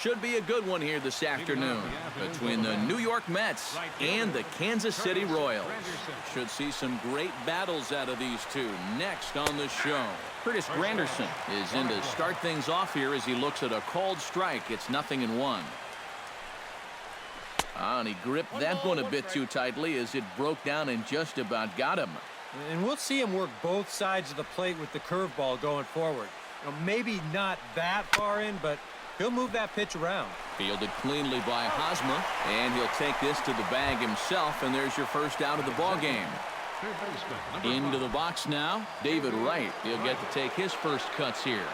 Should be a good one here this afternoon between the New York Mets and the Kansas City Royals. Should see some great battles out of these two next on the show. Curtis Granderson is in to start things off here as he looks at a called strike. It's 0-1. And he gripped that one a bit too tightly as it broke down and just about got him. And we'll see him work both sides of the plate with the curveball going forward. Maybe not that far in, but he'll move that pitch around. Fielded cleanly by Hosmer, and he'll take this to the bag himself, and there's your first out of the ball game. Into the box now, David Wright. He'll get to take his first cuts here.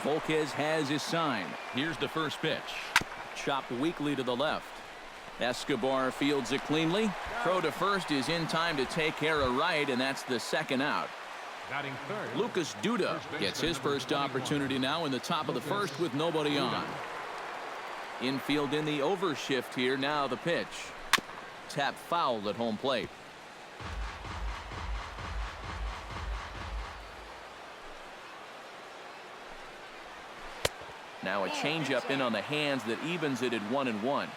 Volquez has his sign. Here's the first pitch. Chopped weakly to the left. Escobar fields it cleanly. Throw to first is in time to take care of Wright, and that's the second out. Lucas Duda gets his first opportunity now in the top of the first with nobody on. Infield in the overshift here. Now the pitch. Tap foul at home plate. Now a changeup in on the hands that evens it at 1-1.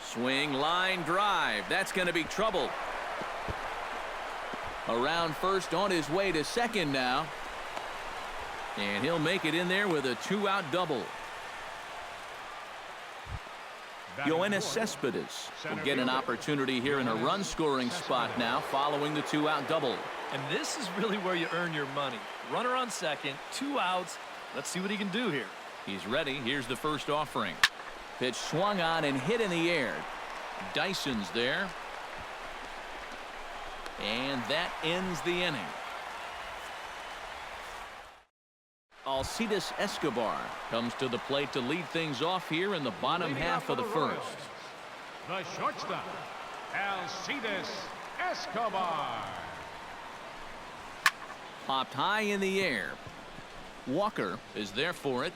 Swing, line, drive. That's going to be trouble. Around first, on his way to second now. And he'll make it in there with a 2-out double. Yoenis Cespedes will get an opportunity here in a run-scoring spot now following the 2-out double. And this is really where you earn your money. Runner on second, 2 outs. Let's see what he can do here. He's ready. Here's the first offering. Pitch swung on and hit in the air. Dyson's there. And that ends the inning. Alcides Escobar comes to the plate to lead things off here in the bottom half of the first. The shortstop, Alcides Escobar. Popped high in the air. Walker is there for it.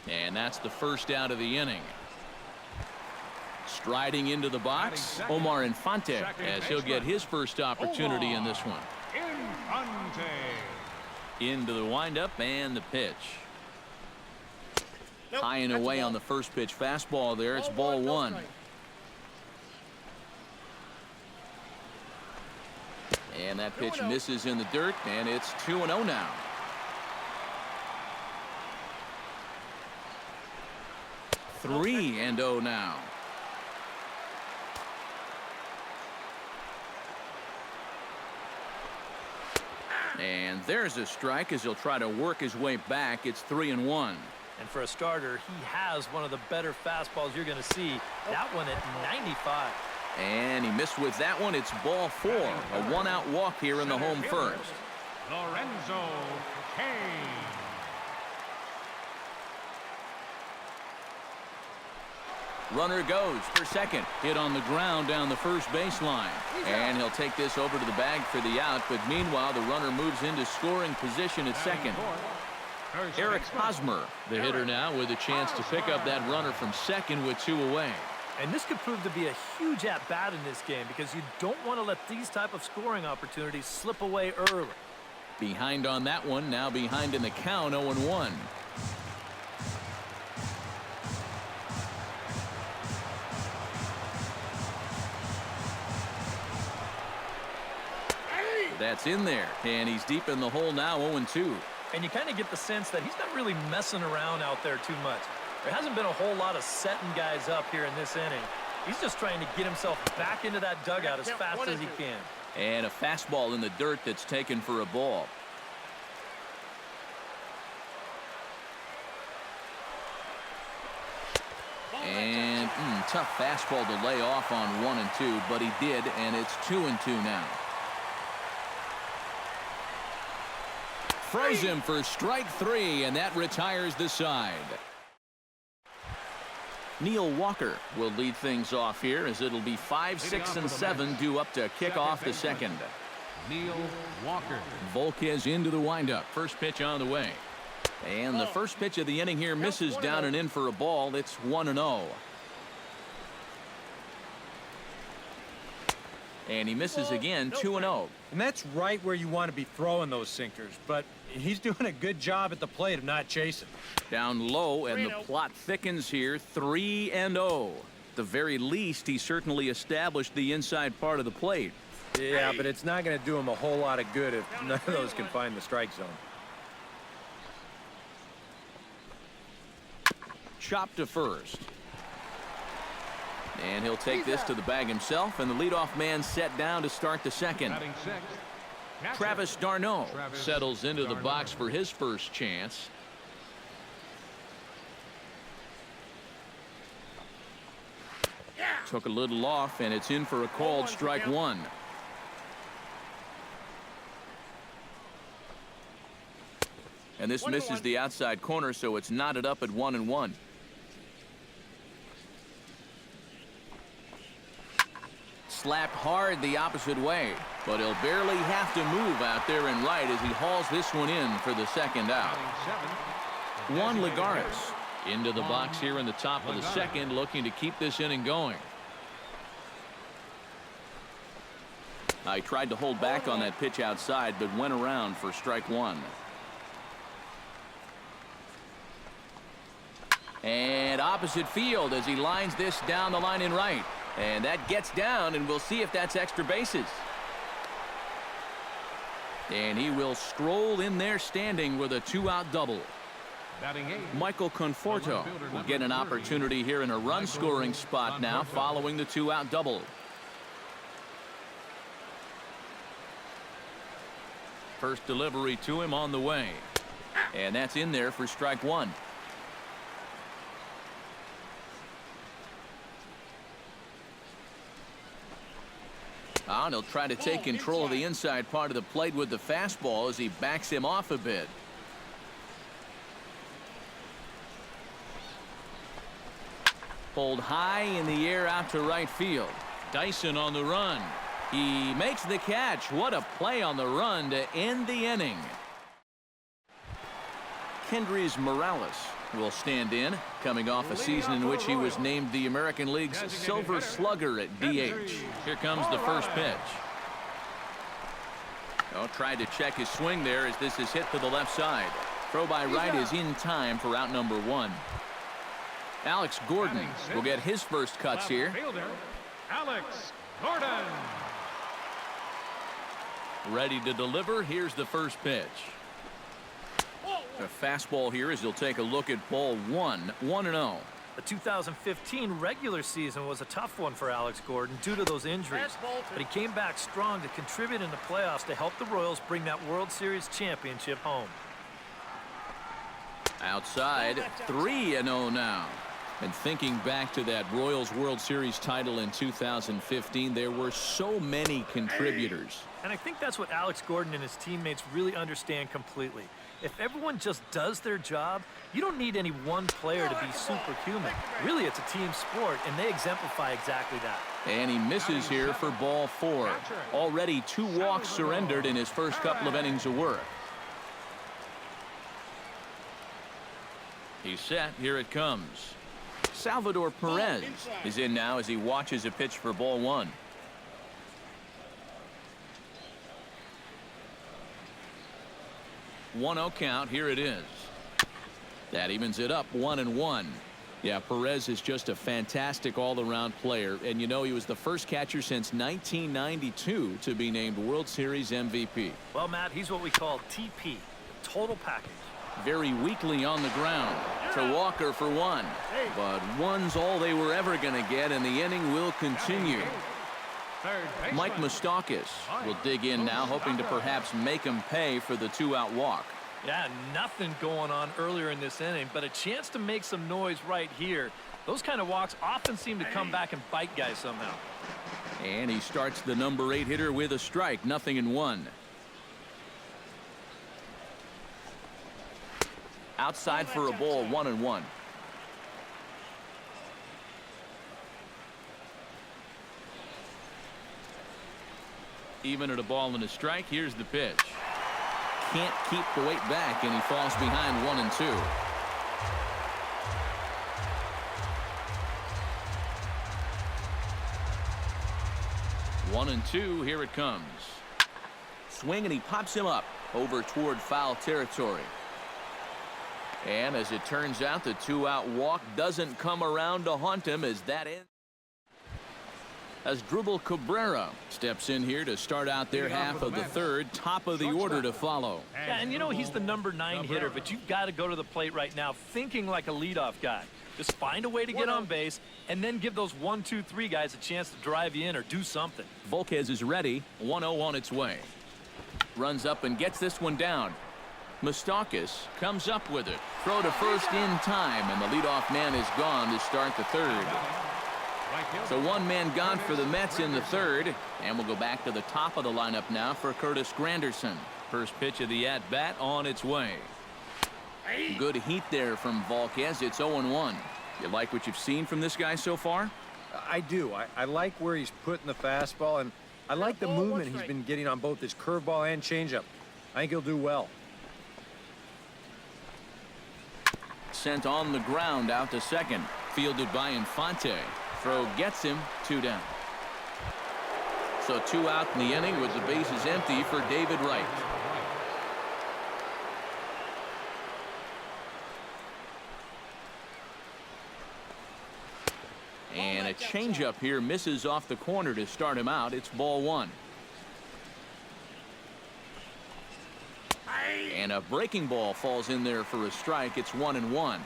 And that's the first out of the inning. Striding into the box, Omar Infante, as he'll get his first opportunity in this one. Infante. Into the windup and the pitch. High and away on the first pitch fastball there. It's ball one. And that pitch misses in the dirt, and it's 2-0 now. 3-0 now. And there's a strike as he'll try to work his way back. It's 3-1. And for a starter, he has one of the better fastballs you're going to see. That one at 95. And he missed with that one. It's ball 4. A 1-out walk here in the home first. Lorenzo Cain. Runner goes for second. Hit on the ground down the first baseline. And he'll take this over to the bag for the out. But meanwhile, the runner moves into scoring position at second. Eric Hosmer, the hitter now, with a chance to pick up that runner from second with 2 away. And this could prove to be a huge at-bat in this game because you don't want to let these type of scoring opportunities slip away early. Behind on that one. Now behind in the count, 0-1. That's in there, and he's deep in the hole now, 0-2. And you kind of get the sense that he's not really messing around out there too much. There hasn't been a whole lot of setting guys up here in this inning. He's just trying to get himself back into that dugout as fast as he can. And a fastball in the dirt that's taken for a ball. And tough fastball to lay off on 1 and 2, but he did, and it's 2 and 2 now. Throws him for strike 3, and that retires the side. Neil Walker will lead things off here as it'll be 5, 6, and 7 due up to kick off the second. Neil Walker. Volquez into the windup. First pitch on the way. And the first pitch of the inning here misses down and in for a ball. It's 1-0. And he misses again, 2-0. And that's right where you want to be throwing those sinkers. But he's doing a good job at the plate of not chasing. Down low, and the plot thickens here, 3-0. At the very least, he certainly established the inside part of the plate. Yeah, but it's not going to do him a whole lot of good if none of those can find the strike zone. Chop to first. And he'll take this to the bag himself, and the leadoff man set down to start the second. Batting sixth, catcher, Travis d'Arnaud Travis settles into the d'Arnaud. box for his first chance. Took a little off, and it's in for a called strike one. And this misses the outside corner, so it's knotted up at 1-1. Slapped hard the opposite way, but he'll barely have to move out there in right as he hauls this one in for the second out. batting seventh, Juan designated Lagares into the box here in the top of the second, looking to keep this inning going. I tried to hold back on that pitch outside, but went around for strike one. And opposite field as he lines this down the line in right. And that gets down, and we'll see if that's extra bases. And he will stroll in there standing with a two-out double. batting eighth, Michael Conforto will get an opportunity here in a run-scoring spot now following the two-out double. First delivery to him on the way. And that's in there for strike one. And he'll try to take control of the inside part of the plate with the fastball as he backs him off a bit. Pulled high in the air out to right field. Dyson on the run. He makes the catch. What a play on the run to end the inning. Kendrys Morales will stand in, coming off a season in which he was named the American League's Silver Slugger at DH. Here comes the first pitch. Oh, tried to check his swing there as this is hit to the left side. Throw by right is in time for out number one. Alex Gordon will get his first cuts here. fielder, Alex Gordon. Ready to deliver. Here's the first pitch. A fastball here as he'll take a look at ball one. 1-0. The 2015 regular season was a tough one for Alex Gordon due to those injuries. But he came back strong to contribute in the playoffs to help the Royals bring that World Series championship home. Outside, 3-0 now. And thinking back to that Royals World Series title in 2015, there were so many contributors. And I think that's what Alex Gordon and his teammates really understand completely. If everyone just does their job, you don't need any one player to be superhuman. Really, it's a team sport, and they exemplify exactly that. And he misses here for ball four. Already 2 walks surrendered in his first couple of innings of work. He's set. Here it comes. Salvador Perez is in now as he watches a pitch for ball one. One-0 count. Here it is. That evens it up 1-1. Yeah, Perez is just a fantastic all-around player, and you know he was the first catcher since 1992 to be named World Series MVP. Well, Matt, he's what we call TP, total package. Very weakly on the ground to Walker for one, but one's all they were ever going to get, and the inning will continue. Mike Moustakas will dig in now, hoping to perhaps make him pay for the 2-out walk. Yeah, nothing going on earlier in this inning, but a chance to make some noise right here. Those kind of walks often seem to come back and bite guys somehow. And he starts the number 8 hitter with a strike, 0-1. Outside for a ball, 1-1. Even at a ball and a strike, here's the pitch. Can't keep the weight back, and he falls behind 1-2. 1-2. Here it comes. Swing, and he pops him up over toward foul territory. And as it turns out, the 2-out walk doesn't come around to haunt him as that ends. As Dribble Cabrera steps in here to start out their half of the third, top of the order to follow. Yeah, and you know he's the number 9 hitter, but you've got to go to the plate right now thinking like a leadoff guy. Just find a way to get on base and then give those 1, 2, 3 guys a chance to drive you in or do something. Volquez is ready. 1-0 on its way. Runs up and gets this one down. Moustakas comes up with it. Throw to first in time, and the leadoff man is gone to start the third. So one man gone for the Mets in the third, and we'll go back to the top of the lineup now for Curtis Granderson. First pitch of the at-bat on its way. Good heat there from Volquez. It's 0-1. You like what you've seen from this guy so far? I do. I like where he's putting the fastball, and I like the movement he's been getting on both his curveball and changeup. I think he'll do well. Sent on the ground out to second. Fielded by Infante. Throw gets him. 2 down. So 2 out in the inning with the bases empty for David Wright. And a changeup here misses off the corner to start him out. It's ball 1. And a breaking ball falls in there for a strike. It's 1-1.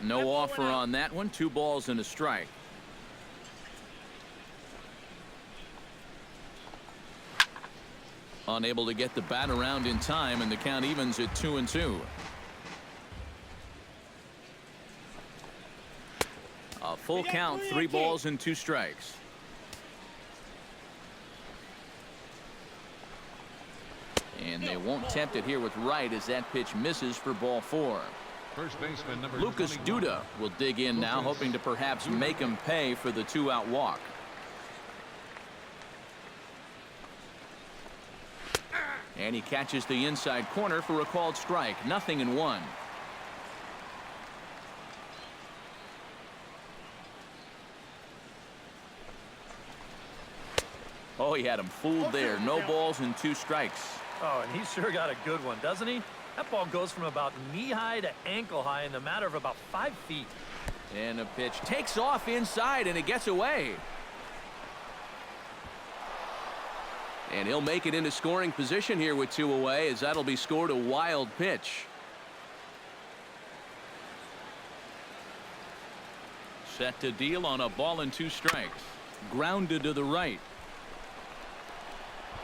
No offer on that one. 2 balls and a strike. Unable to get the bat around in time, and the count evens at 2-2. A full count, 3 balls and 2 strikes. And they won't tempt it here with Wright as that pitch misses for ball 4. First baseman number Lucas 21. Duda will dig in now, hoping to perhaps make him pay for the 2-out walk. And he catches the inside corner for a called strike. 0-1. Oh, he had him fooled there. No balls and 2 strikes. Oh, and he sure got a good one, doesn't he? That ball goes from about knee-high to ankle-high in the matter of about 5 feet. And the pitch takes off inside, and it gets away. And he'll make it into scoring position here with 2 away, as that'll be scored a wild pitch. Set to deal on a ball and 2 strikes. Grounded to the right.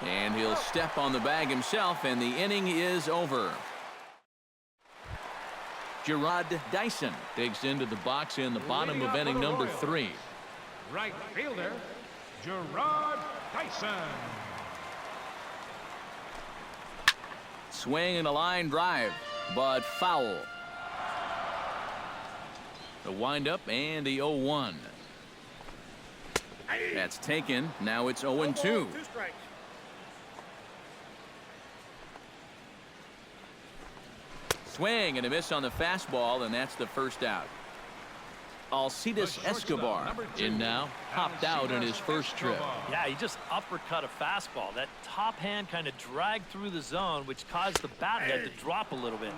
And he'll step on the bag himself, and the inning is over. Gerard Dyson digs into the box in the bottom of inning number 3. Right fielder, Gerard Dyson. Swing and a line drive, but foul. The windup and the 0-1. That's taken. Now it's 0-2. Swing and a miss on the fastball, and that's the first out. Alcides Escobar in now, popped out in his first trip. Yeah, he just uppercut a fastball. That top hand kind of dragged through the zone, which caused the bat head to drop a little bit.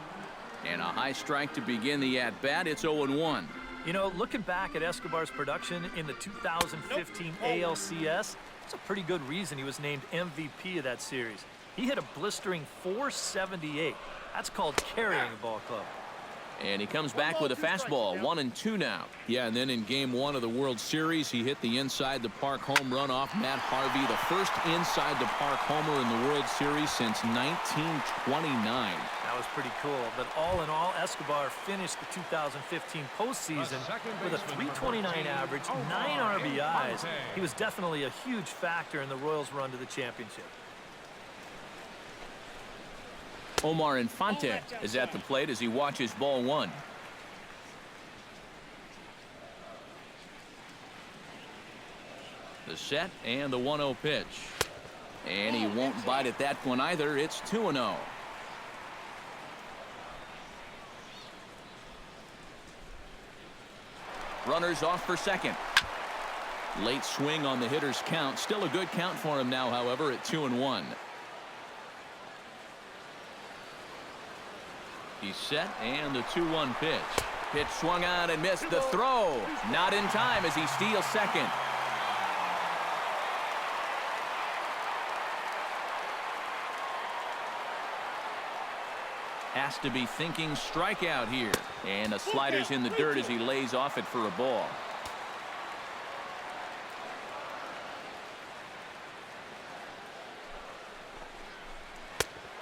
And a high strike to begin the at-bat. It's 0-1. You know, looking back at Escobar's production in the 2015 ALCS, it's a pretty good reason he was named MVP of that series. He hit a blistering .478. That's called carrying a ball club. And he comes back with a fastball. 1-2 now. Yeah, and then in game 1 of the World Series, he hit the inside the park home run off Matt Harvey, the first inside the park homer in the World Series since 1929. That was pretty cool. But all in all, Escobar finished the 2015 postseason with a .329 average, 9 RBIs. He was definitely a huge factor in the Royals' run to the championship. Omar Infante is at the plate as he watches ball 1. The set and the 1-0 pitch. And he won't bite at that one either. It's 2-0. Runners off for second. Late swing on the hitter's count. Still a good count for him now, however, at 2-1. He's set, and the 2-1 pitch. Pitch swung on and missed. The throw not in time as he steals second. Has to be thinking strikeout here. And a slider's in the dirt as he lays off it for a ball.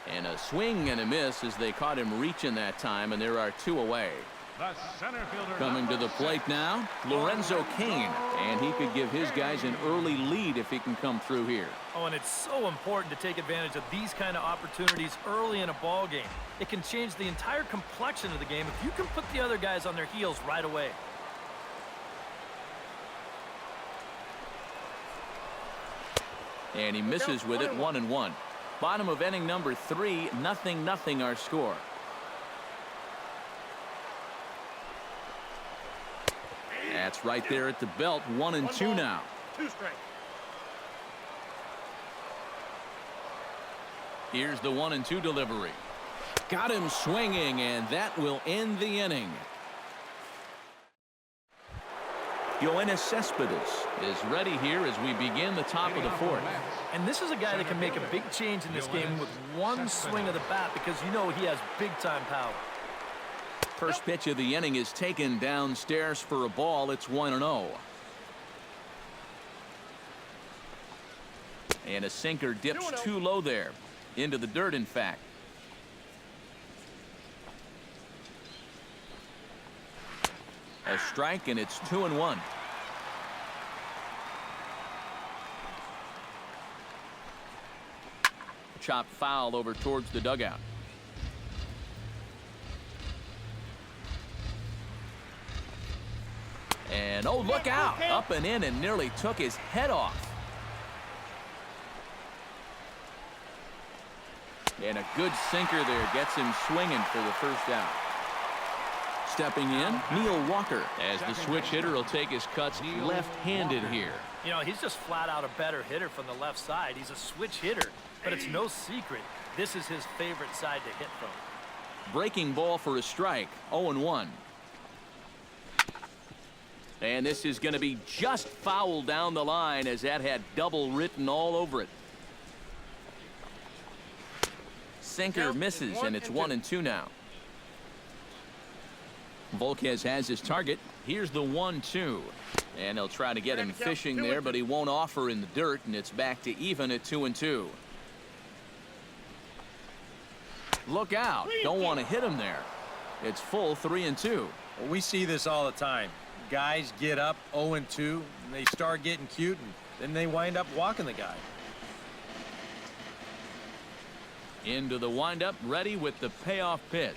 And a swing and a miss as they caught him reaching that time, and there are 2 away. The center fielder Coming to the plate now, Lorenzo Cain, and he could give his guys an early lead if he can come through here. Oh, and it's so important to take advantage of these kind of opportunities early in a ball game. It can change the entire complexion of the game if you can put the other guys on their heels right away. And he misses with it, 1-1. Bottom of inning number 3, 0-0 our score. That's right there at the belt, 1-2 now. 2 strikes. Here's the 1-2 delivery. Got him swinging, and that will end the inning. Yoenis Cespedes is ready here as we begin the top of the 4th. And this is a guy that can make a big change in this game with one swing of the bat because you know he has big-time power. First pitch of the inning is taken downstairs for a ball. It's 1-0. And a sinker dips too low there. Into the dirt, in fact. A strike, and it's 2-1. Chopped foul over towards the dugout. And oh, look out. Up and in and nearly took his head off. And a good sinker there gets him swinging for the first out. Stepping in, Neil Walker, as the switch hitter will take his cuts left-handed here. You know, he's just flat out a better hitter from the left side. He's a switch hitter, but it's no secret this is his favorite side to hit from. Breaking ball for a strike, 0-1. And this is going to be just foul down the line as that had double written all over it. Sinker misses, and it's 1-2 now. Volquez has his target. Here's the 1-2. And they'll try to get him fishing there, but he won't offer in the dirt, and it's back to even at 2-2. Look out. Don't want to hit him there. It's full 3-2. Well, we see this all the time. Guys get up 0-2, and they start getting cute, and then they wind up walking the guy. Into the windup, ready with the payoff pitch.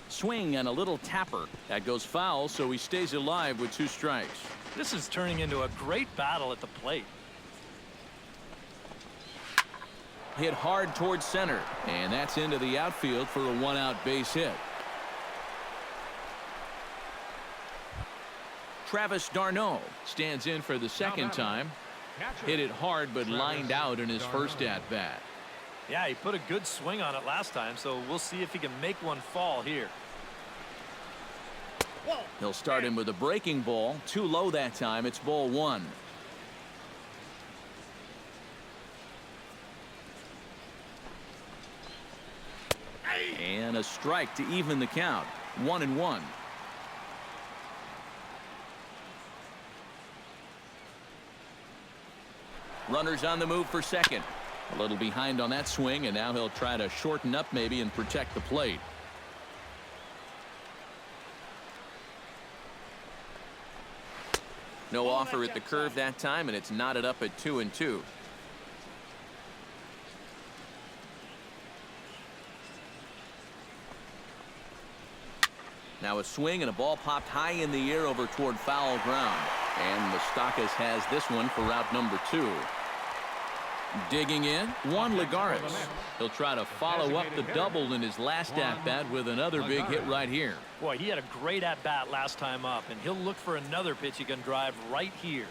Swing and a little tapper. That goes foul, so he stays alive with 2 strikes. This is turning into a great battle at the plate. Hit hard towards center, and that's into the outfield for a 1-out base hit. Travis d'Arnaud stands in for the second time. Hit it hard, but lined out in his first at-bat. Yeah, he put a good swing on it last time, so we'll see if he can make one fall here. He'll start him with a breaking ball. Too low that time. It's ball 1. And a strike to even the count. 1-1. Runners on the move for second. A little behind on that swing, and now he'll try to shorten up maybe and protect the plate. No offer at the curve that time, and it's knotted up at 2-2. Now a swing and a ball popped high in the air over toward foul ground. And Moustakas has this one for route number 2. Digging in, Juan Lagares. He'll try to follow up the double in his last at-bat with another big hit right here. Boy, he had a great at-bat last time up, and he'll look for another pitch he can drive right here.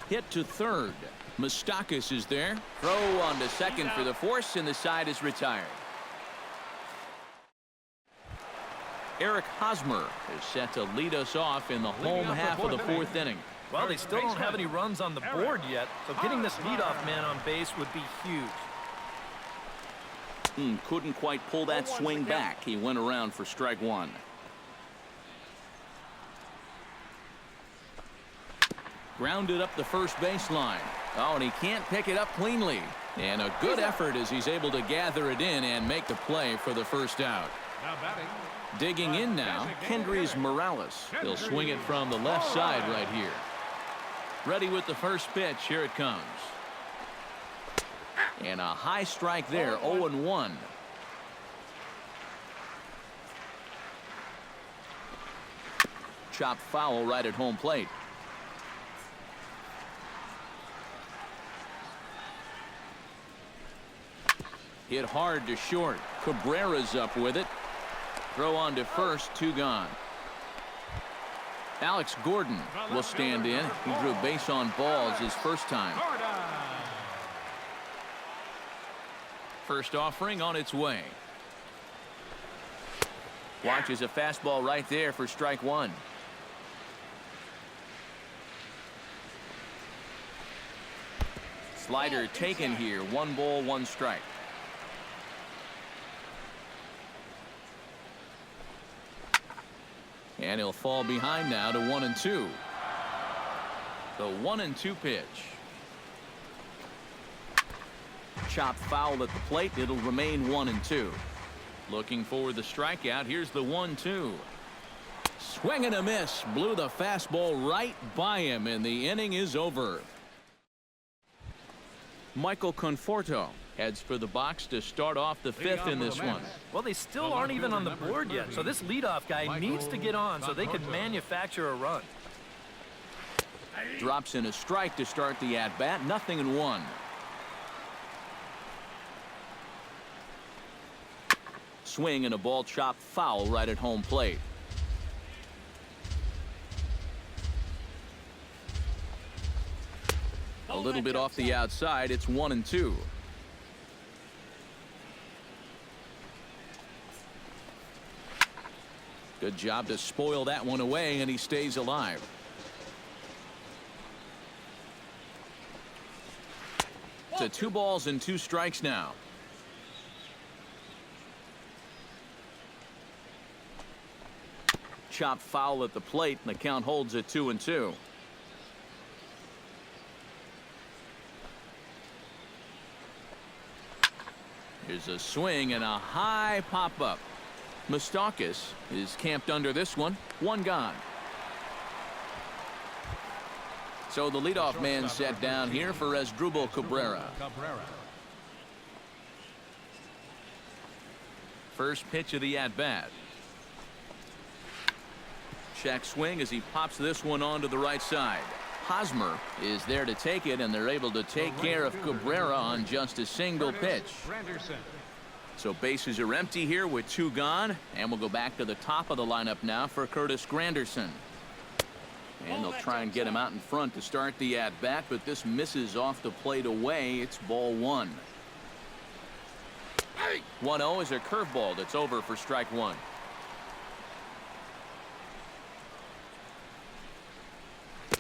Hit to third. Moustakas is there. Throw on to second for the force, and the side is retired. Eric Hosmer is set to lead us off in the home half of the fourth inning. Well, they still don't have any runs on the board yet, so getting this leadoff man on base would be huge. Couldn't quite pull that swing back. He went around for strike one. Grounded up the first baseline. Oh, and he can't pick it up cleanly. And a good effort as he's able to gather it in and make the play for the first out. Now batting. Digging in now, Kendrys Morales. He'll swing it from the left side right here. Ready with the first pitch. Here it comes. And a high strike there, 0-1. Chopped foul right at home plate. Hit hard to short. Cabrera's up with it. Throw on to first, 2 gone. Alex Gordon will stand in. He drew base on balls his first time. First offering on its way. Watches a fastball right there for strike one. Slider taken here. 1 ball, 1 strike. And he'll fall behind now to 1-2. The 1-2 pitch. Chopped foul at the plate. It'll remain 1-2. Looking for the strikeout. Here's the 1-2. Swing and a miss. Blew the fastball right by him, and the inning is over. Michael Conforto heads for the box to start off the 5th in this one. Well, they still aren't even on the board yet, so this leadoff guy needs to get on so they can manufacture a run. Drops in a strike to start the at-bat. 0-1. Swing and a ball chopped foul right at home plate. A little bit off the outside. It's 1-2. Good job to spoil that one away, and he stays alive. To 2 balls and 2 strikes now. Chopped foul at the plate, and the count holds at 2-2. Here's a swing and a high pop-up. Moustakas is camped under this one. 1 gone. So the leadoff man set down here for Asdrubal Cabrera. First pitch of the at-bat. Check swing as he pops this one onto the right side. Hosmer is there to take it, and they're able to take care of Cabrera on just a single pitch. So bases are empty here with 2 gone, and we'll go back to the top of the lineup now for Curtis Granderson. And they'll try and get him out in front to start the at-bat, but this misses off the plate away. It's ball 1. 1-0 is a curveball that's over for strike 1.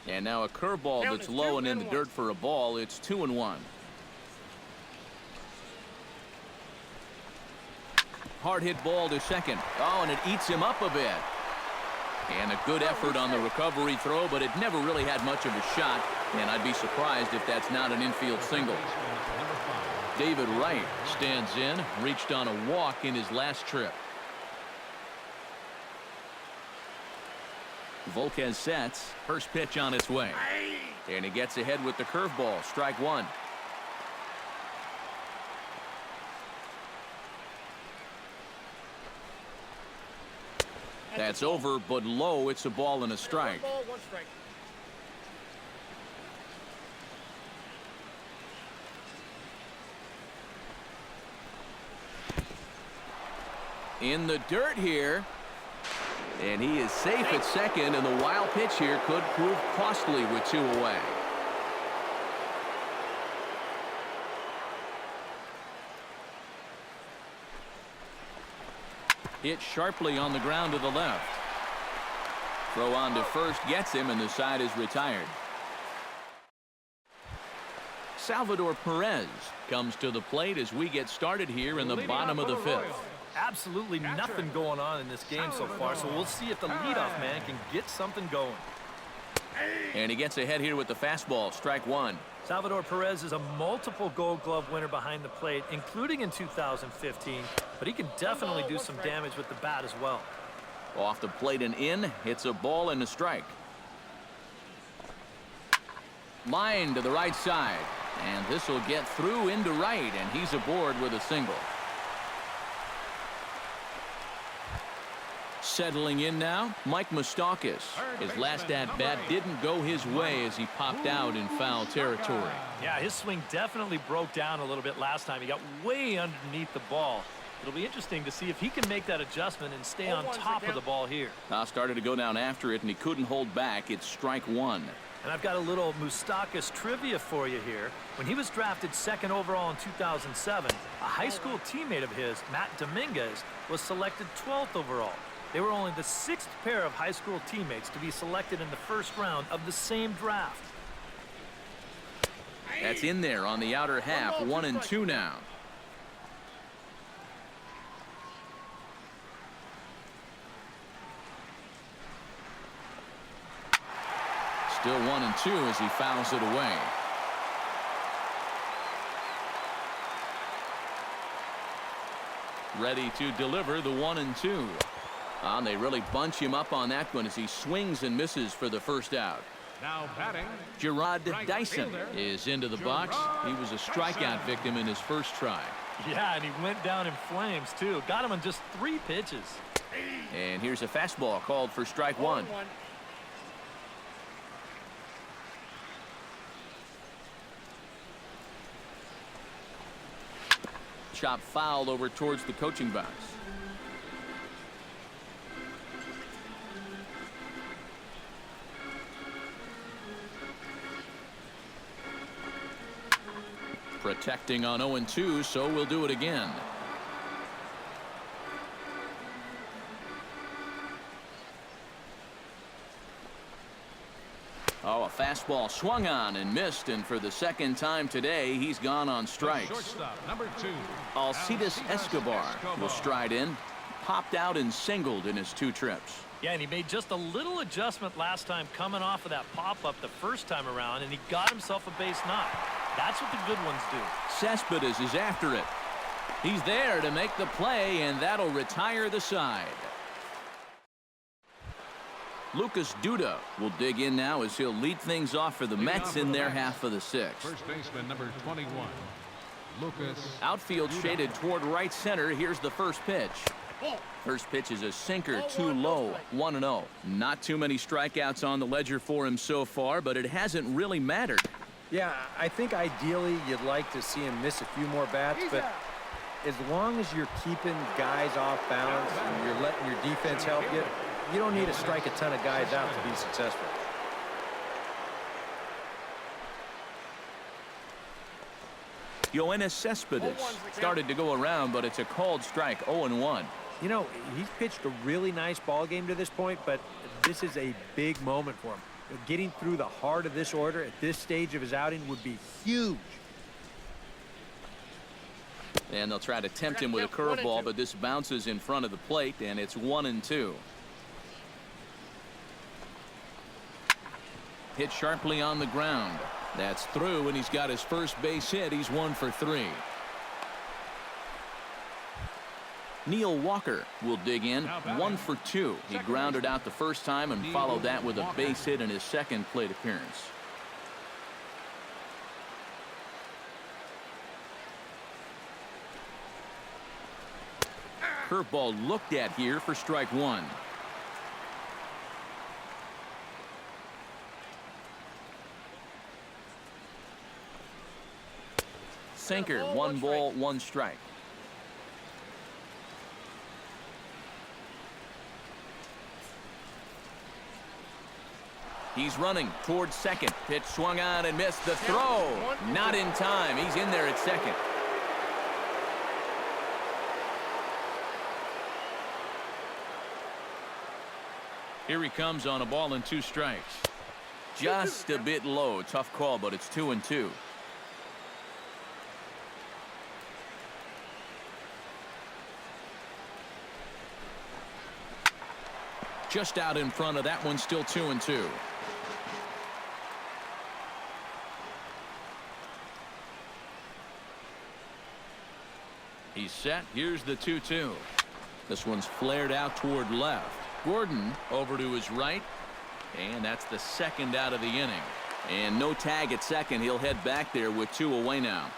And now a curveball that's low and in the dirt for a ball. It's 2-1. Hard hit ball to second. Oh, and it eats him up a bit. And a good effort on the recovery throw, but it never really had much of a shot. And I'd be surprised if that's not an infield single. David Wright stands in, reached on a walk in his last trip. Volquez sets. First pitch on its way. And he gets ahead with the curveball. Strike 1. That's over, but low. It's a ball and a strike. in the dirt here. And he is safe at second, and the wild pitch here could prove costly with 2 away. Hit sharply on the ground to the left. Throw on to first gets him, and the side is retired. Salvador Perez comes to the plate as we get started here in the bottom of the 5th. Absolutely nothing going on in this game so far, so we'll see if the leadoff man can get something going. And he gets ahead here with the fastball, strike 1. Salvador Perez is a multiple Gold Glove winner behind the plate, including in 2015, but he can definitely do some damage with the bat as well. Off the plate and in, hits a ball and a strike. Line to the right side, and this will get through into right, and he's aboard with a single. Settling in now, Mike Moustakas. His last at-bat didn't go his way as he popped out in foul territory. Yeah, his swing definitely broke down a little bit last time. He got way underneath the ball. It'll be interesting to see if he can make that adjustment and stay on top of the ball here. Started to go down after it, and he couldn't hold back. It's strike 1. And I've got a little Moustakas trivia for you here. When he was drafted 2nd overall in 2007, a high school teammate of his, Matt Dominguez, was selected 12th overall. They were only the 6th pair of high school teammates to be selected in the 1st round of the same draft. That's in there on the outer half, 1-2 now. Still 1-2 as he fouls it away. Ready to deliver the 1-2. And they really bunch him up on that one as he swings and misses for the first out. Now batting, Gerard Dyson is into the box. He was a strikeout victim in his first try. Yeah, and he went down in flames, too. Got him on just 3 pitches. And here's a fastball called for strike 1. Chop foul over towards the coaching box. Protecting on 0-2, so we'll do it again. Oh, a fastball swung on and missed, and for the 2nd time today, he's gone on strikes. shortstop, number 2. Alcides Escobar will stride in, popped out and singled in his 2 trips. Yeah, and he made just a little adjustment last time coming off of that pop-up the first time around, and he got himself a base knock. That's what the good ones do. Cespedes is after it. He's there to make the play, and that'll retire the side. Lucas Duda will dig in now as he'll lead things off for the Mets in their half of the 6th. First baseman, number 21. Lucas. Outfield shaded toward right center. Here's the first pitch. First pitch is a sinker, too low, 1-0. Not too many strikeouts on the ledger for him so far, but it hasn't really mattered. Yeah, I think ideally you'd like to see him miss a few more bats, but as long as you're keeping guys off balance and you're letting your defense help you, you don't need to strike a ton of guys out to be successful. Yoenis Cespedes started to go around, but it's a called strike, 0-1. You know, he's pitched a really nice ball game to this point, but this is a big moment for him. Getting through the heart of this order at this stage of his outing would be huge. And they'll try to tempt him with a curveball, but this bounces in front of the plate, and it's 1-2. Hit sharply on the ground. That's through, and he's got his first base hit. He's 1 for 3. Neil Walker will dig in, 1 for 2. He grounded out the first time and followed that with a base hit in his second plate appearance. Curveball looked at here for strike 1. Sinker, 1 ball, 1 strike. He's running towards second. Pitch swung on and missed. The throw. Not in time. He's in there at second. Here he comes on a ball and 2 strikes. Just a bit low. Tough call, but it's 2-2. Just out in front of that one, still 2-2. He's set. Here's the 2-2. This one's flared out toward left. Gordon over to his right. And that's the second out of the inning. And no tag at second. He'll head back there with 2 away now.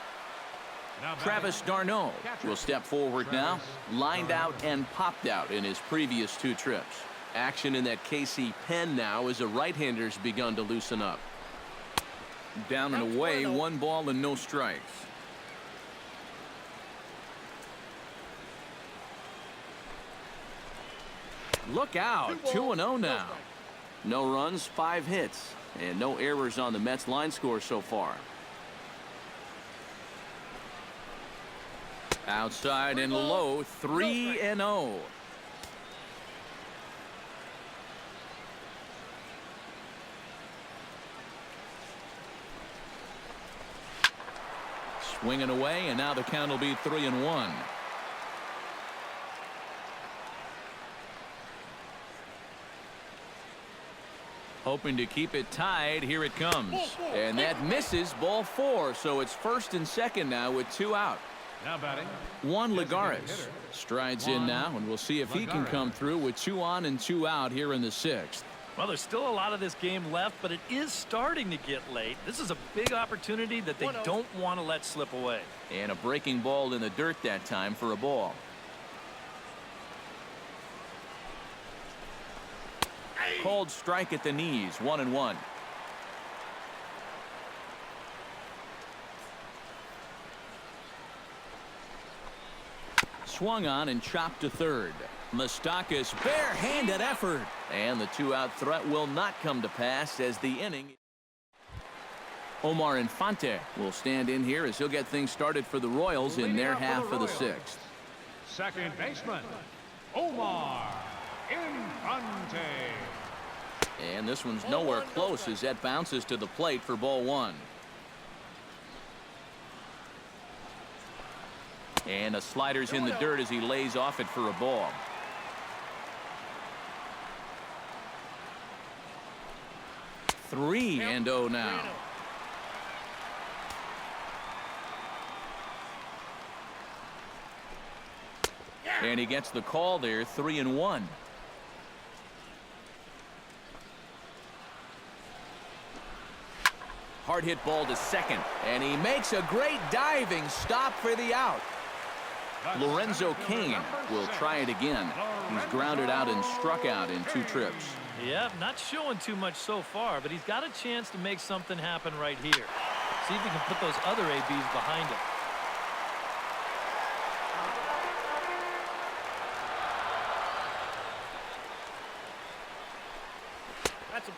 Travis d'Arnaud will step forward now. Lined out and popped out in his previous 2 trips. Action in that KC pen now as the right-hander's begun to loosen up. Down and away, 1 ball and no strikes. Look out, 2-0 now. No runs, 5 hits, and no errors on the Mets line score so far. Outside and low, 3-0. Swinging away, and now the count will be 3-1. Hoping to keep it tied. Here it comes. And that misses. Ball 4. So it's first and second now with 2 out. Now batting. Juan Lagares strides in now, and we'll see if he can come through with 2 on and 2 out here in the 6th. Well, there's still a lot of this game left, but it is starting to get late. This is a big opportunity that they don't want to let slip away. And a breaking ball in the dirt that time for a ball. Called strike at the knees, 1-1. Swung on and chopped to third. Moustakas bare-handed effort. And the 2-out threat will not come to pass as the inning. Omar Infante will stand in here as he'll get things started for the Royals in their half of the 6th. Second baseman, Omar Infante. And this one's nowhere close as that bounces to the plate for ball 1. And the slider's in the dirt as he lays off it for a ball. Three and 0 now. And he gets the call there, 3-1. Hard hit ball to second, and he makes a great diving stop for the out. Lorenzo Cain will try it again. He's grounded out and struck out in 2 trips. Yeah, not showing too much so far, but he's got a chance to make something happen right here. See if he can put those other ABs behind him.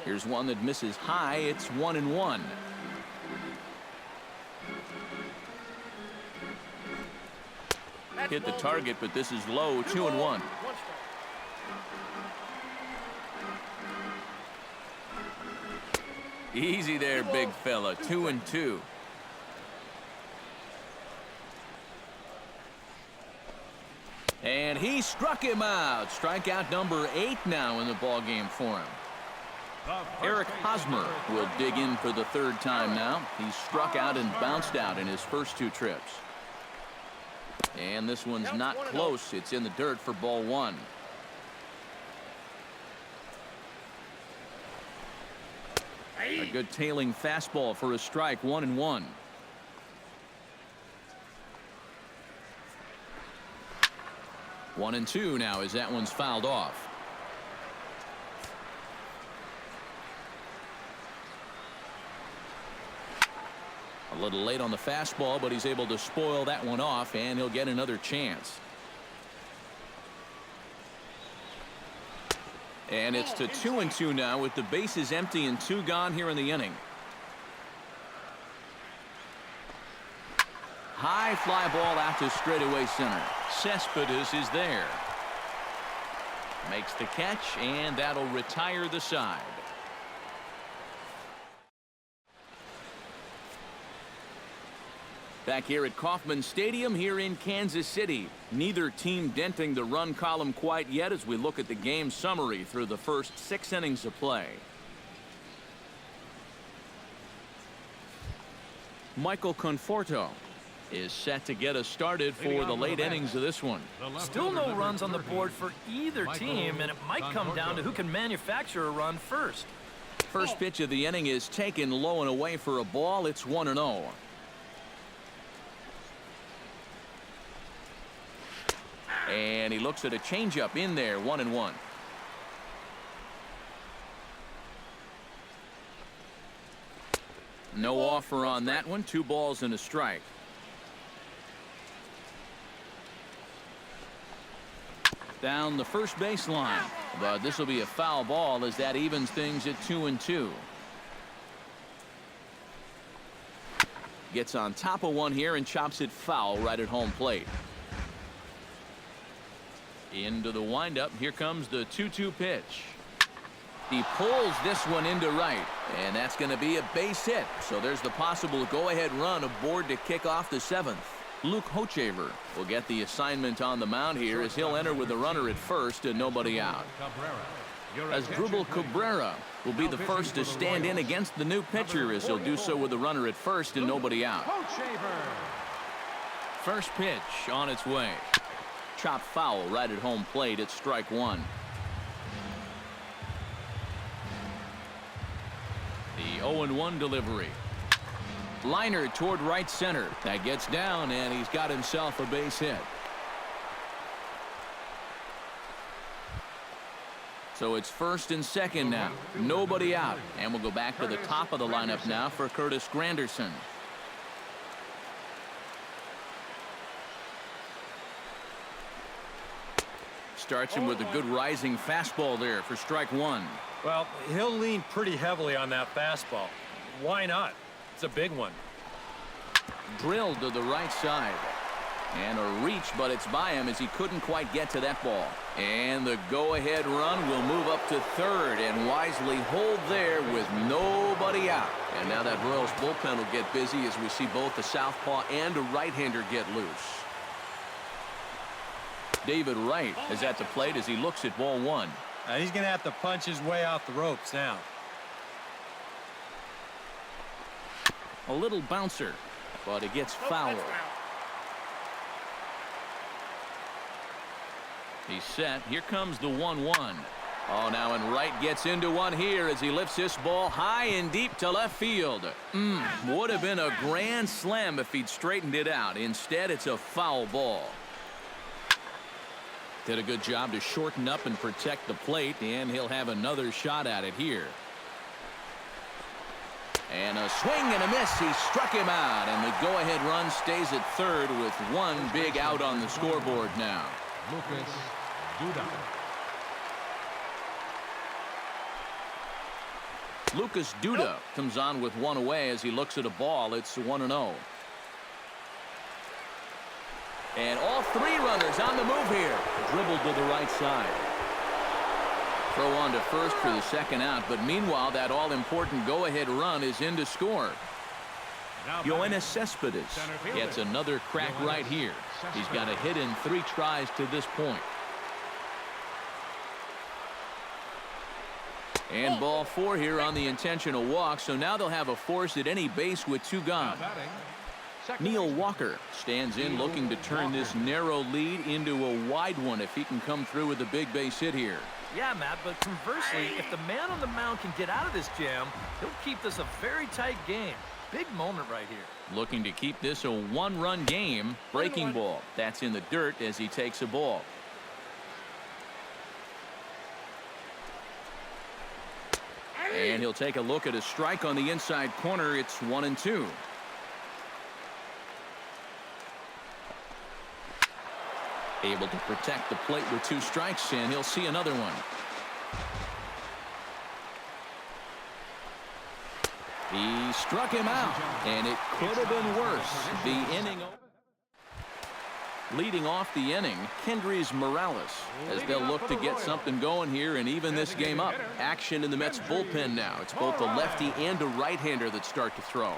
Here's one that misses high. It's 1-1. Hit the target, but this is low. 2-1. Easy there, big fella. 2-2. And he struck him out. Strikeout number 8 now in the ball game for him. Eric Hosmer will dig in for the 3rd time now. He's struck out and bounced out in his first 2 trips. And this one's not close. It's in the dirt for ball 1. A good tailing fastball for a strike. 1-1. One and 2 now as that one's fouled off. A little late on the fastball, but he's able to spoil that one off, and he'll get another chance. And it's to 2-2 now with the bases empty and 2 gone here in the inning. High fly ball out to straightaway center. Cespedes is there. Makes the catch, and that'll retire the side. Back here at Kauffman Stadium here in Kansas City. Neither team denting the run column quite yet as we look at the game summary through the first 6 innings of play. Michael Conforto is set to get us started for the late innings of this one. Still no runs on the board for either team, and it might come down to who can manufacture a run first. First pitch of the inning is taken low and away for a ball. It's 1-0. And he looks at a changeup in there, 1-1. No offer on that one. 2 balls and a strike. Down the first baseline, but this will be a foul ball as that evens things at 2-2. Gets on top of one here and chops it foul right at home plate. Into the windup. Here comes the 2-2 pitch. He pulls this one into right, and that's going to be a base hit. So there's the possible go-ahead run aboard to kick off the 7th. Luke Hochevar will get the assignment on the mound here as he'll enter with a runner at first and nobody out. Asdrubal Cabrera will be the first to stand in against the new pitcher as he'll do so with a runner at first and nobody out. First pitch on its way. Chopped foul right at home plate. It's strike 1. The 0-1 delivery. Liner toward right center. That gets down, and he's got himself a base hit. So it's first and second now. Nobody out. And we'll go back to the top of the lineup now for Curtis Granderson. Starts him with a good rising fastball there for strike 1. Well, he'll lean pretty heavily on that fastball. Why not? It's a big one. Drilled to the right side. And a reach, but it's by him as he couldn't quite get to that ball. And the go-ahead run will move up to third and wisely hold there with nobody out. And now that Royals bullpen will get busy as we see both the southpaw and a right-hander get loose. David Wright is at the plate as he looks at ball 1. He's going to have to punch his way off the ropes now. A little bouncer, but it gets foul. He's set. Here comes the 1-1. Oh, now and Wright gets into one here as he lifts this ball high and deep to left field. Would have been a grand slam if he'd straightened it out. Instead, it's a foul ball. Did a good job to shorten up and protect the plate, and he'll have another shot at it here. And a swing and a miss. He struck him out, and the go-ahead run stays at third with one big out on the scoreboard now. Lucas Duda. Lucas Duda comes on with one away as he looks at a ball. It's 1-0. And all 3 runners on the move here. Dribbled to the right side. Throw on to first for the second out, but meanwhile that all-important go-ahead run is in to score. Yoenis Cespedes gets another crack right here. He's got a hit in 3 tries to this point. And ball 4 here on the intentional walk, so now they'll have a force at any base with 2 gone. Neil Walker stands in looking to turn this narrow lead into a wide one if he can come through with a big base hit here. Yeah, Matt, but conversely, if the man on the mound can get out of this jam, he'll keep this a very tight game. Big moment right here. Looking to keep this a 1-run game. Breaking ball. That's in the dirt as he takes a ball. And he'll take a look at a strike on the inside corner. It's 1-2. Able to protect the plate with 2 strikes, and he'll see another one. He struck him out, and it could have been worse. The inning leading off the inning, Kendrys Morales, as they'll look to get something going here and even this game up. Action in the Mets bullpen now. It's both a lefty and a right-hander that start to throw.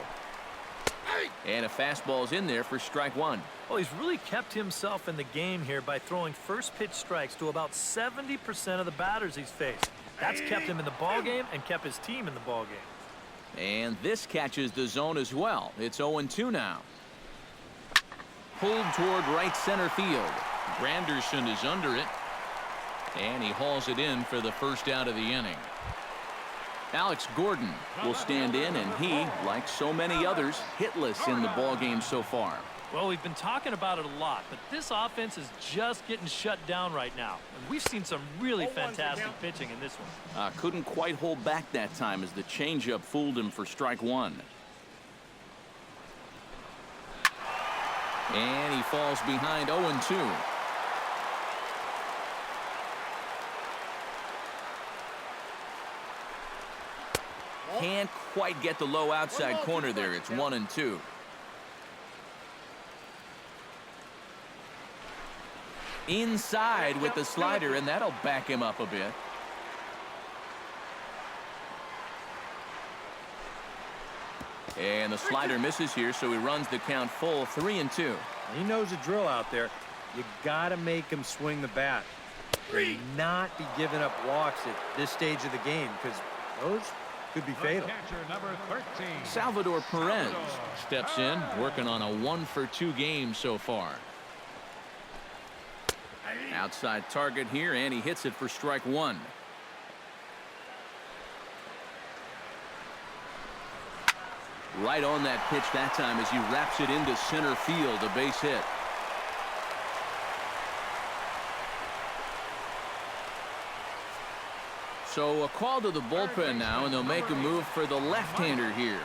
And a fastball's in there for strike one. Well, he's really kept himself in the game here by throwing first pitch strikes to about 70% of the batters he's faced. That's kept him in the ball game and kept his team in the ball game. And this catches the zone as well. It's 0-2 now. Pulled toward right center field. Granderson is under it. And he hauls it in for the first out of the inning. Alex Gordon will stand in, and he, like so many others, hitless in the ball game so far. Well, we've been talking about it a lot, but this offense is just getting shut down right now. And we've seen some really fantastic pitching in this one. Couldn't quite hold back that time as the changeup fooled him for strike one. And he falls behind 0-2. Can't quite get the low outside corner there. It's 1-2. Inside with the slider, and that'll back him up a bit. And the slider misses here, so he runs the count full, 3-2. He knows the drill out there. You got to make him swing the bat. And not be giving up walks at this stage of the game, because those could be fatal. Salvador Perez steps in, working on a 1-for-2 game so far. Outside target here, and he hits it for strike one. Right on that pitch that time as he wraps it into center field, a base hit. So a call to the bullpen now, and they'll make a move for the left-hander here.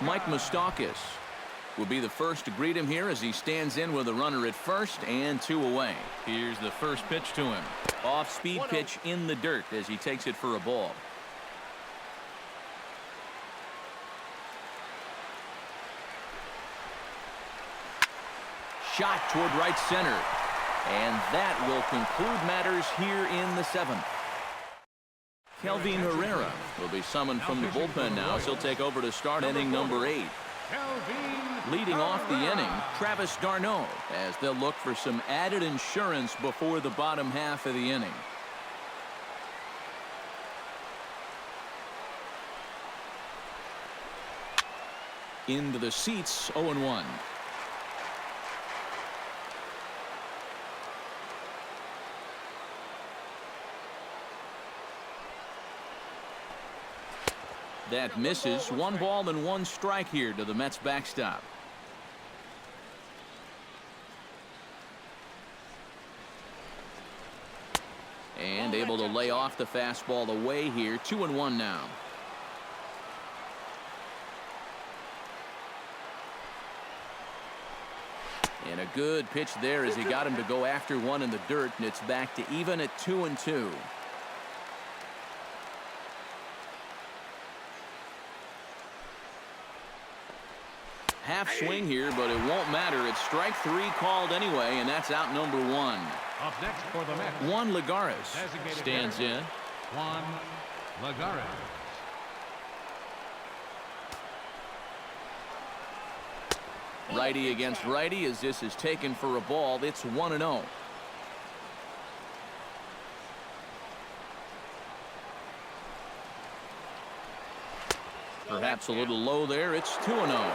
Mike Moustakas will be the first to greet him here as he stands in with a runner at first and 2 away. Here's the first pitch to him. Off-speed pitch in the dirt as he takes it for a ball. Shot toward right center. And that will conclude matters here in the 7th. Kelvin Herrera will be summoned from the bullpen now as he'll take over to start inning number 8. Leading off the inning, Travis d'Arnaud, as they'll look for some added insurance before the bottom half of the inning. Into the seats, 0-1. That misses. 1 ball and 1 strike here to the Mets backstop. And able to lay off the fastball away here. 2-1 now. And a good pitch there as he got him to go after one in the dirt, and it's back to even at 2-2. Half swing here, but it won't matter. It's strike 3 called anyway, and that's out number 1. Up next for the Mets, Juan Lagares stands in. Juan Lagares. Righty against righty as this is taken for a ball. It's 1-0. Perhaps a little low there. It's 2-0.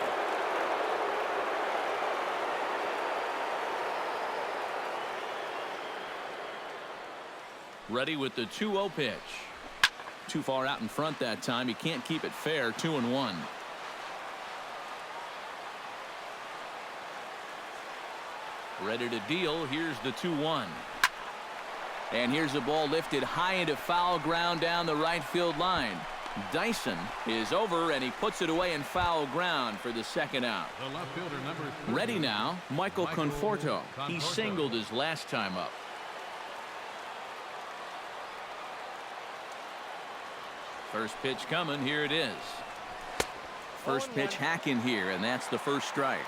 Ready with the 2-0 pitch. Too far out in front that time. He can't keep it fair. 2-1. Ready to deal. Here's the 2-1. And here's the ball lifted high into foul ground down the right field line. Dyson is over, and he puts it away in foul ground for the second out. The left fielder, number 3. Ready now, Michael Conforto. He singled his last time up. First pitch coming. Here it is. First pitch hacking here, and that's the first strike.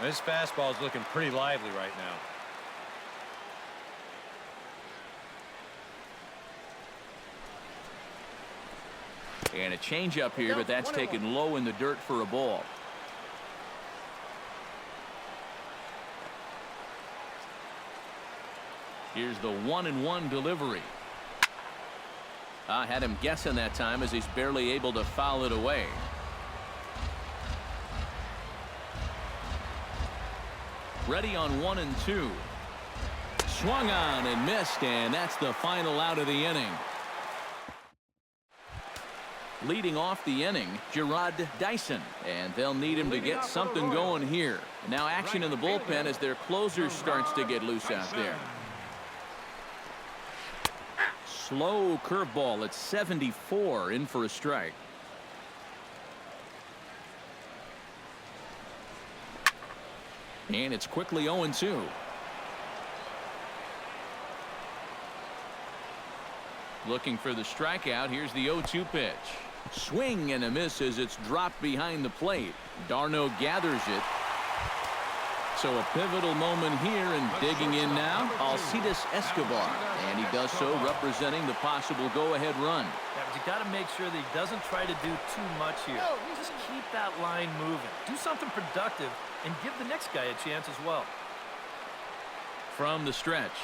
This fastball is looking pretty lively right now. And a changeup here, but that's taken low in the dirt for a ball. Here's the 1-1 delivery. I had him guessing that time as he's barely able to foul it away. Ready on 1-2. Swung on and missed, and that's the final out of the inning. Leading off the inning, Gerard Dyson, and they'll need him to get something going here. Now action in the bullpen as their closer starts to get loose out there. Slow curveball at 74, in for a strike. And it's quickly 0-2. Looking for the strikeout. Here's the 0-2 pitch. Swing and a miss as it's dropped behind the plate. Darno gathers it. So a pivotal moment here, and digging in now, Alcides Escobar. And he does so representing the possible go-ahead run. Yeah, but you got to make sure that he doesn't try to do too much here. Just keep that line moving. Do something productive and give the next guy a chance as well. From the stretch.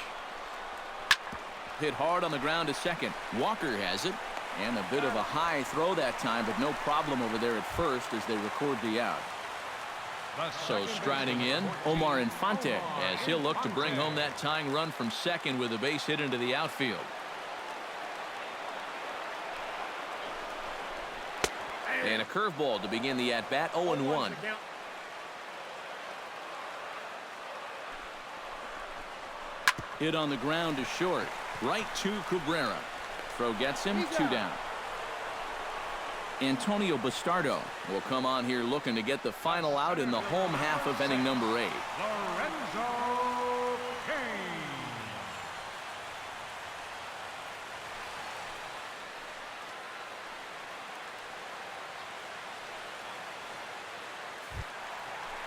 Hit hard on the ground to second. Walker has it. And a bit of a high throw that time, but no problem over there at first as they record the out. So striding in, Omar Infante, as he'll look to bring home that tying run from second with a base hit into the outfield. And a curveball to begin the at-bat, 0-1. Hit on the ground to short. Right to Cabrera. Throw gets him, 2 down. Antonio Bastardo will come on here looking to get the final out in the home half of inning number 8.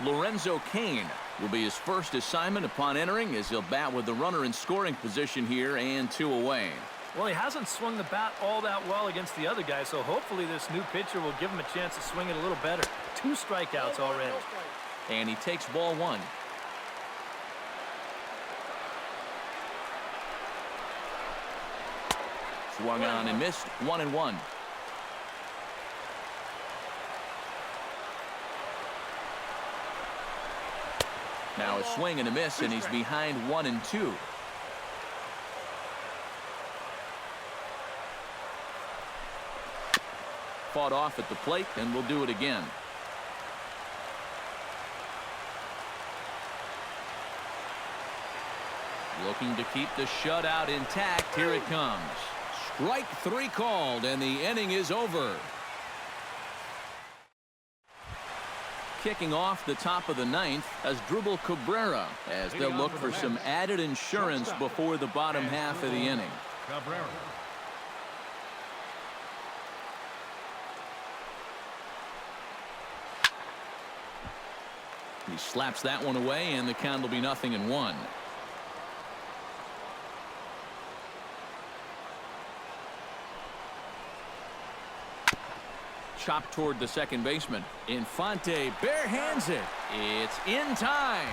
Lorenzo Cain. Lorenzo Cain will be his first assignment upon entering, as he'll bat with the runner in scoring position here and 2 away. Well, he hasn't swung the bat all that well against the other guy, so hopefully this new pitcher will give him a chance to swing it a little better. 2 strikeouts already. And he takes ball 1. Swung on and missed, 1-1. Now a swing and a miss, and he's behind 1-2. Fought off at the plate, and we'll do it again. Looking to keep the shutout intact. Here it comes. Strike 3 called, and the inning is over. Kicking off the top of the 9th as Asdrubal Cabrera, as they'll look for some added insurance before the bottom half of the inning. Cabrera. He slaps that one away, and the count will be 0-1. Chopped toward the second baseman. Infante bare hands it. It's in time.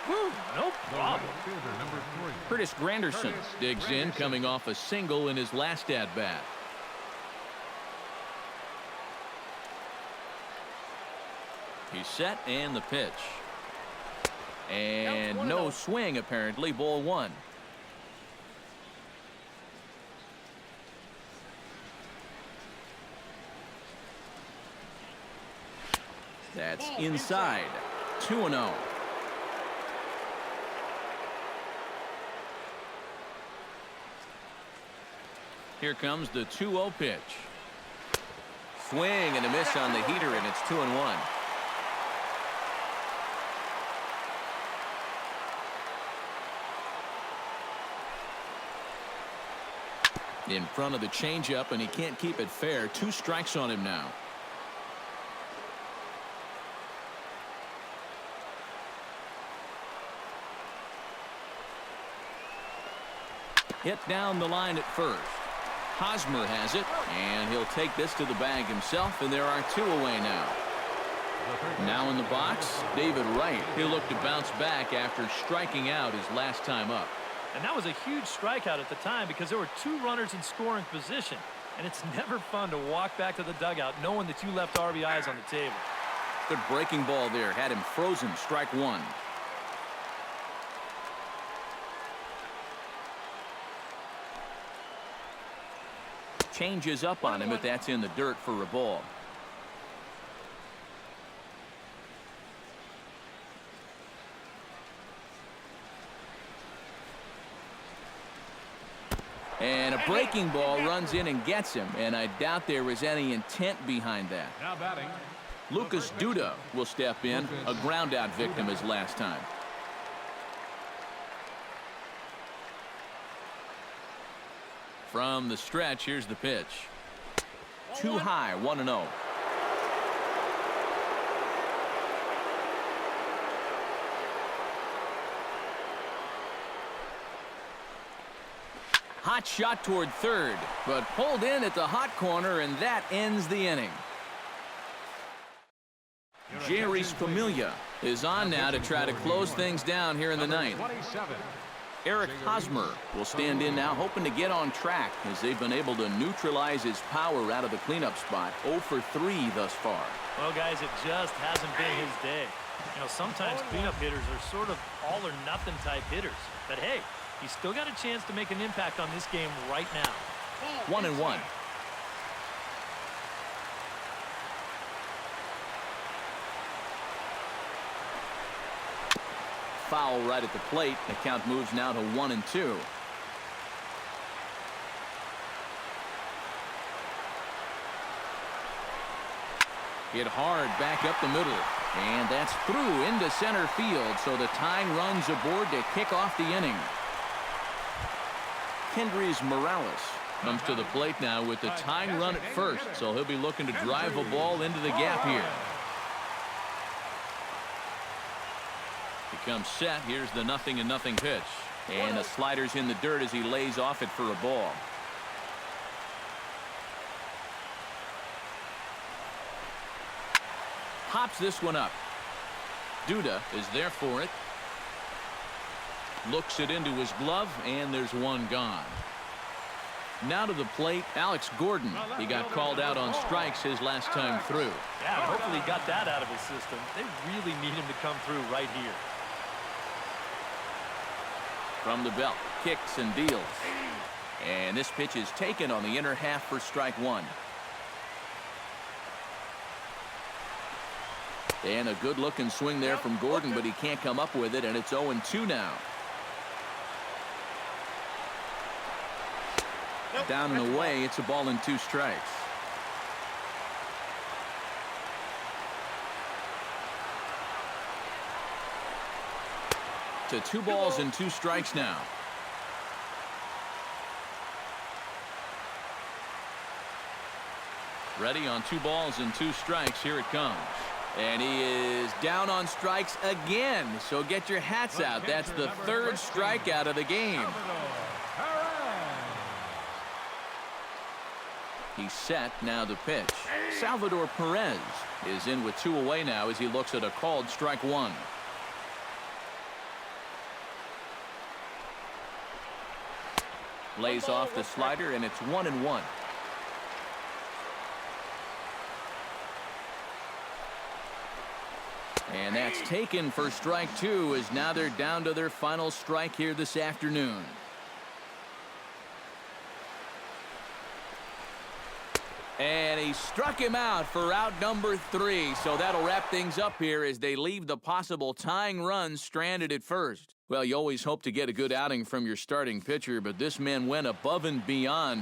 Woo, no problem. Fielder number 3. Curtis Granderson digs in, coming off a single in his last at-bat. He's set, and the pitch. And no swing, apparently. Ball 1. That's inside. 2-0. Here comes the 2-0 pitch. Swing and a miss on the heater, and it's 2-1. In front of the changeup, and he can't keep it fair. 2 strikes on him now. Hit down the line at first. Hosmer has it, and he'll take this to the bag himself, and there are 2 away now. Now in the box, David Wright. He'll look to bounce back after striking out his last time up. And that was a huge strikeout at the time because there were 2 runners in scoring position. And it's never fun to walk back to the dugout knowing that you left RBIs on the table. Good breaking ball there. Had him frozen. Strike 1. Changes up on him, but that's in the dirt for a ball. And a breaking ball runs in and gets him, and I doubt there was any intent behind that. Now batting. Lucas Duda will step in, a ground-out victim his last time. From the stretch, here's the pitch. Too high, 1-0. Hot shot toward third, but pulled in at the hot corner, and that ends the inning. Jerry Familia is on now to try to close things down here in the ninth. 27. Eric Hosmer will stand in now, hoping to get on track as they've been able to neutralize his power out of the cleanup spot. 0 for 3 thus far. Well, guys, it just hasn't been his day. You know, sometimes cleanup hitters are sort of all-or-nothing type hitters. But, hey, he's still got a chance to make an impact on this game right now. 1-1. Foul right at the plate. The count moves now to 1-2. Hit hard back up the middle. And that's through into center field. So the tying run's aboard to kick off the inning. Kendrys Morales comes to the plate now with the tying run at first. So he'll be looking to drive a ball into the gap here. Becomes set. Here's the 0-0 pitch. And the slider's in the dirt as he lays off it for a ball. Hops this one up. Duda is there for it. Looks it into his glove, and there's one gone. Now to the plate, Alex Gordon. He got called out on strikes his last time through. Yeah, hopefully he got that out of his system. They really need him to come through right here. From the belt, kicks and deals. And this pitch is taken on the inner half for strike 1. And a good-looking swing there from Gordon, but he can't come up with it, and it's 0-2 now. Down and away, it's a ball and 2 strikes. To 2 balls and 2 strikes now. Ready on 2 balls and 2 strikes. Here it comes. And he is down on strikes again. So get your hats out. That's the 3rd strikeout of the game. He's set. Now the pitch. Salvador Perez is in with 2 away now as he looks at a called strike 1. Lays off the slider, and it's 1-1. And that's taken for strike 2, as now they're down to their final strike here this afternoon. And he struck him out for out number 3. So that'll wrap things up here as they leave the possible tying run stranded at first. Well, you always hope to get a good outing from your starting pitcher, but this man went above and beyond.